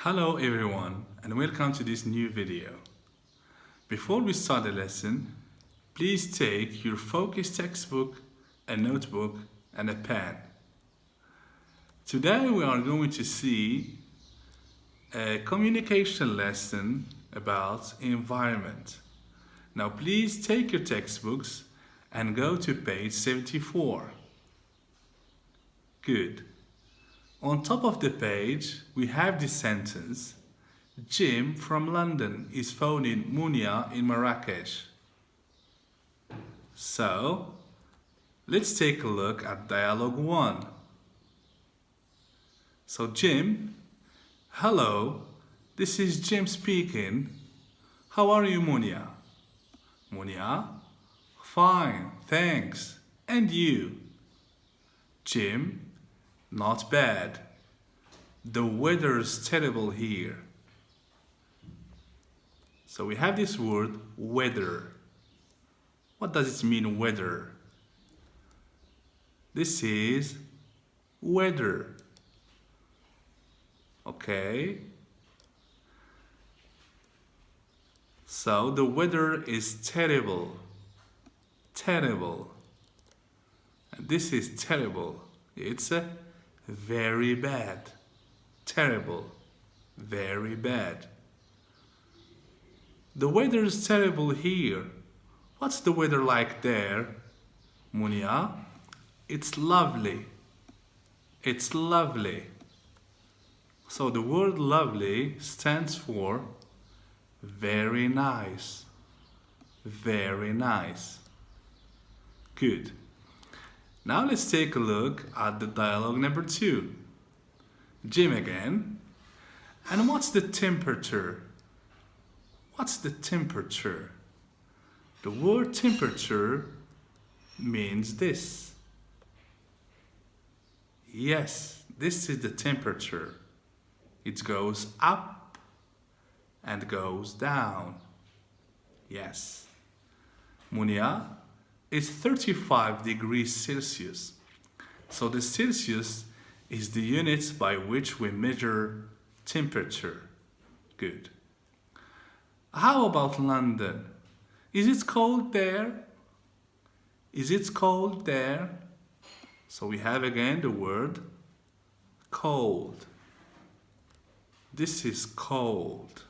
Hello everyone and welcome to this new video. Before we start the lesson, please take your focus textbook, a notebook and a pen. Today we are going to see a communication lesson about environment. Now please take your textbooks and go to page 74. Good. On top of the page, we have this sentence: Jim from London is phoning Munia in Marrakesh. So, let's take a look at dialogue 1. So, Jim, hello, this is Jim speaking. How are you, Munia? Munia, fine, thanks. And you? Jim, not bad. The weather's terrible here. So we have this word weather. What does it mean, weather? This is weather. Okay. So the weather is terrible. Terrible. And this is terrible. It's a very bad. Terrible. Very bad. The weather is terrible here. What's the weather like there, Munia? It's lovely. It's lovely. So the word lovely stands for very nice. Very nice. Good. Now let's take a look at the dialogue number 2. Jim again. And what's the temperature? What's the temperature? The word temperature means this. Yes, this is the temperature. It goes up and goes down. Yes. Munia, it's 35 degrees Celsius. So the Celsius is the unit by which we measure temperature. Good. How about London? Is it cold there? Is it cold there? So we have again the word cold. This is cold.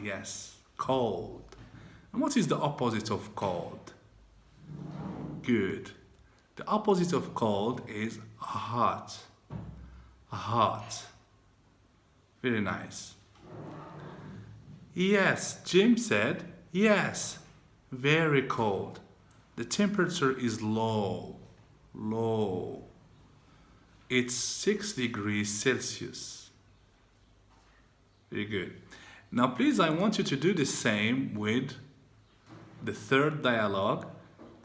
Yes, cold. And what is the opposite of cold? Good. The opposite of cold is hot. Hot. Very nice. Yes, Jim said, yes, very cold. The temperature is low. Low. It's 6 degrees Celsius. Very good. Now please, I want you to do the same with the third dialogue.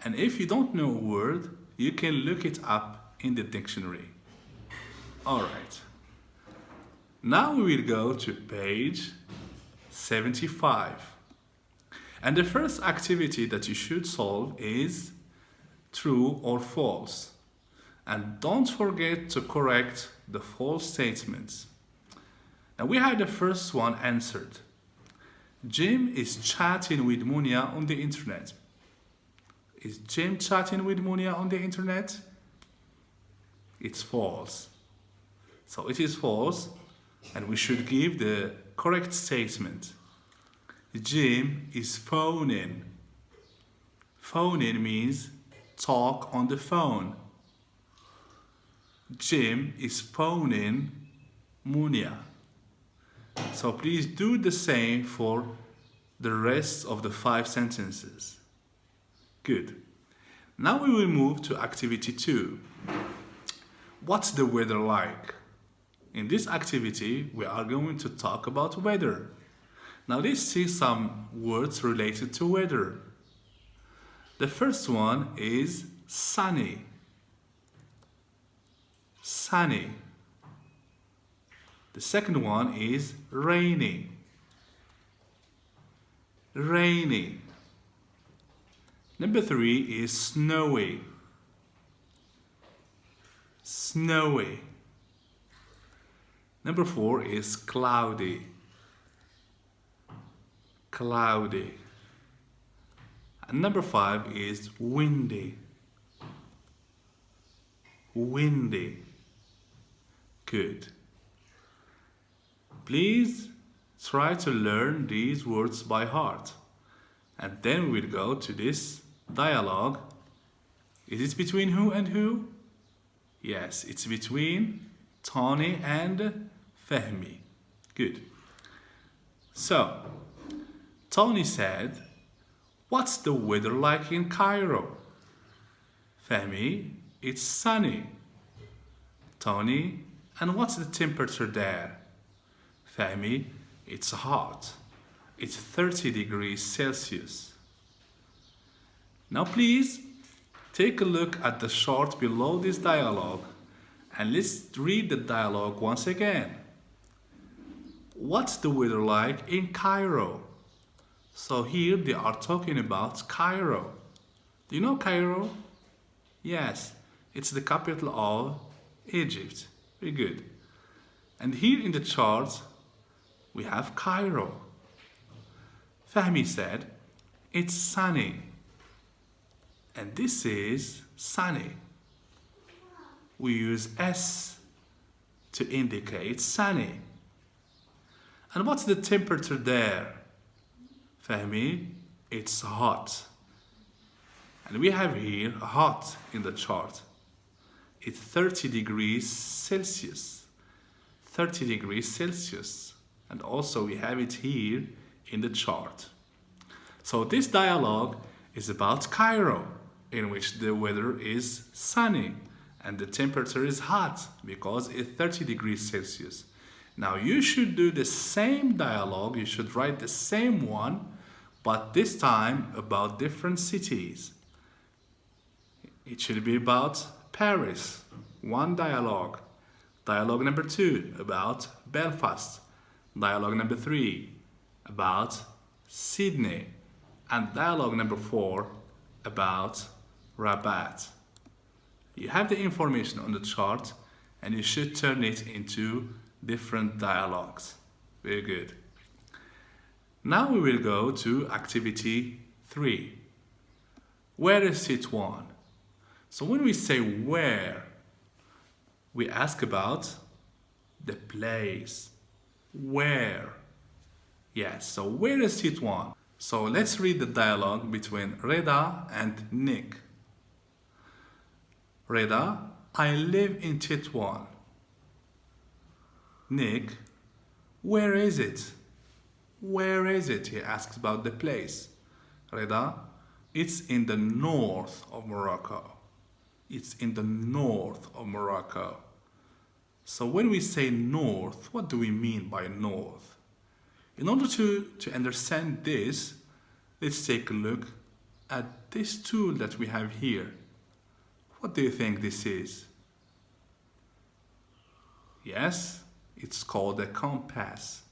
And if you don't know a word, you can look it up in the dictionary. All right. Now we will go to page 75. And the first activity that you should solve is true or false. And don't forget to correct the false statements. Now we have the first one answered. Jim is chatting with Munia on the internet. Is Jim chatting with Munia on the internet? It's false. So it is false, and we should give the correct statement. Jim is phoning. Phoning means talk on the phone. Jim is phoning Munia. So please do the same for the rest of the 5 sentences. Good. Now we will move to activity 2. What's the weather like? In this activity, we are going to talk about weather. Now let's see some words related to weather. The first one is sunny. Sunny. The second one is rainy. Rainy. Number 3 is snowy. Snowy. Number 4 is cloudy. Cloudy. And number 5 is windy. Windy. Good. Please try to learn these words by heart. And then we'll go to this dialogue. Is it between who and who? Yes, it's between Tony and Fehmi. Good. So, Tony said, "What's the weather like in Cairo?" Fehmi, "It's sunny." Tony, "And what's the temperature there?" Fehmi, "It's hot. It's 30 degrees Celsius." Now please, take a look at the chart below this dialogue and let's read the dialogue once again. What's the weather like in Cairo? So here they are talking about Cairo. Do you know Cairo? Yes, it's the capital of Egypt. Very good. And here in the chart, we have Cairo. Fahmi said, "It's sunny." And this is sunny. We use S to indicate sunny. And what's the temperature there? Fahmi, "It's hot." And we have here hot in the chart. It's 30 degrees Celsius. 30 degrees Celsius. And also we have it here in the chart. So this dialogue is about Cairo, in which the weather is sunny and the temperature is hot because it's 30 degrees Celsius. Now you should do the same dialogue, you should write the same one, but this time about different cities. It should be about Paris, one dialogue. Dialogue number 2 about Belfast. Dialogue number 3 about Sydney. And dialogue number 4 about Rabat. You have the information on the chart and you should turn it into different dialogues. Very good. Now we will go to activity 3. Where is Tétouan? So when we say where, we ask about the place. Where? Yes, so where is Tétouan? So let's read the dialogue between Reda and Nick. Reda, "I live in Tétouan." Nick, "Where is it?" Where is it? He asks about the place. Reda, "It's in the north of Morocco." It's in the north of Morocco. So when we say north, what do we mean by north? In order to understand this, let's take a look at this tool that we have here. What do you think this is? Yes, it's called a compass.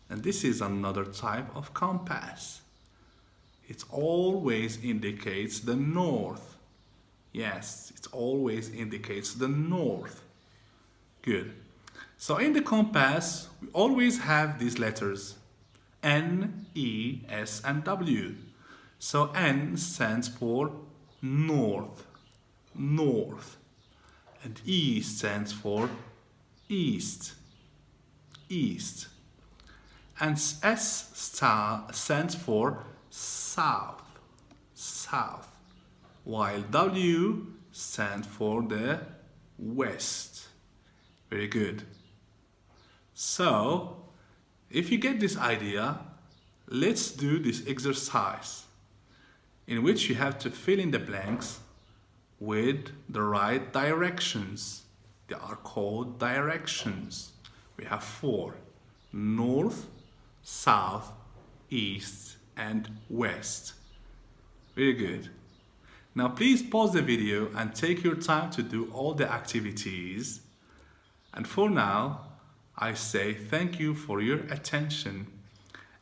And this is another type of compass. It always indicates the north. Yes, it always indicates the north. Good. So in the compass, we always have these letters N, E, S, and W. So N stands for north, north. And E stands for east, east. And S stands for south, south. While W stands for the west. Very good. So, if you get this idea, let's do this exercise in which you have to fill in the blanks with the right directions. They are called directions. We have 4: north, south, east, and west. Very good. Now please pause the video and take your time to do all the activities. And for now, I say thank you for your attention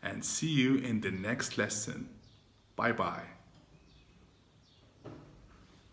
and see you in the next lesson. Bye bye.